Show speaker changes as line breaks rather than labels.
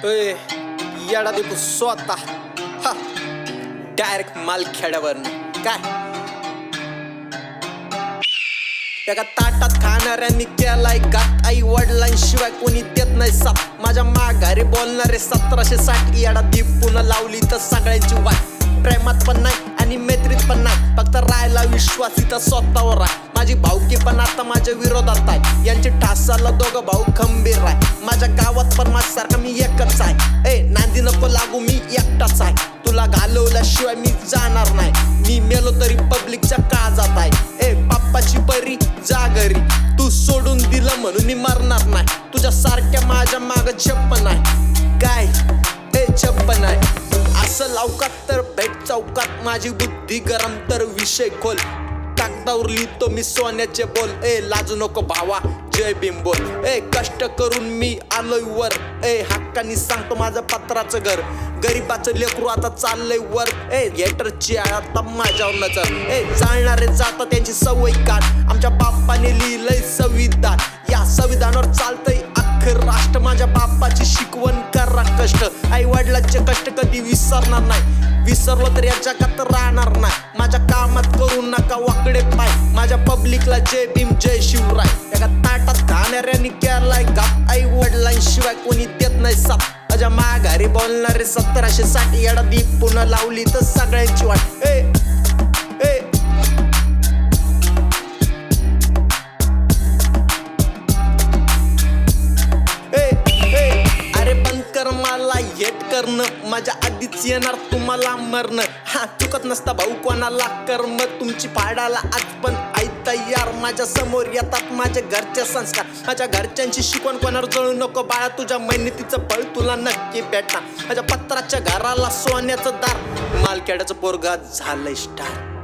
ए येडा दीपू स्वतः हा डायरेक्ट मालखेड्यावर काय एका ताटात खाणाऱ्यांनी केलाय गात आई वडिलांशिवाय कोणी देत नाही साथ माझ्या माघारी बोलणारे 1760 येडा दीपून लावली तर सगळ्यांची वाट प्रेमात पण नाही आणि मैत्रीत पण नाही फक्त राहायला विश्वास इथं स्वतःवर आहे माझी भाऊकी पण आता माझ्या विरोधात आहे यांची ठासाला दोघं भाऊ खंबीर आहे माझ्या गावात पण माझ्यासारखा मी एकच आहे ए नांदी नको लागू मी एकटाच आहे तुला घालवल्याशिवाय मी जाणार नाही मी मेलो तरी पब्लिकच्या काळजात आहे ए बाप्पाची परी जा घरी तू सोडून दिलं म्हणून मी मरणार नाही तुझ्या सारख्या माझ्या माग छप्पन आहे काय ए छप्पन आहे असं लवकात तर भेट चौकात माझी बुद्धी गरम तर विषय खोल कागदावर लिहितो मी सोन्याचे बोल ए लाजू नको भावा जय भीम बोल ए कष्ट करून मी आलोय वर ए हक्कानी सांगतो माझं पत्राचं घर गरीबाचं लेकरू आता चाललंय वर ए गेटरची आता माझ्यावर नजर ए चालणारे जातात त्यांची सवय काढ आमच्या बाप्पाने लिहिलंय संविधान या संविधानावर चालतंय अख्खं राष्ट्र माझ्या बाप्पाची शिकवण करा कष्ट आई वडिलांचे कष्ट कधी विसरणार नाही विसरलो तर या जगात राहणार नाही माझ्या कामात करू नका वाकडे पाय माझ्या पब्लिकला जय भीम जय शिवराय एका ताटात खाणाऱ्यांनी केलाय गाप आई वडिलांशिवाय कोणी देत नाही साथ माझ्या माघारी बोलणारे 1760 येडा दीपून लावली तर सगळ्यांची वाट ए ए मला हेट करणं माझ्या आधीच येणार तुम्हाला मरणं हा चुकत नसता भाऊ कोणाला कर्म तुमची पाडाला आज पण आई तयार माझ्या समोर येतात माझ्या घरचे संस्कार माझ्या घरच्यांची शिकवण कोणावर जळू नको बाळा तुझ्या मेहनतीचं फळ तुला नक्की भेटणार माझ्या पत्राच्या घराला सोन्याचं दार मालखेड्याचं पोरगा झालंय स्टार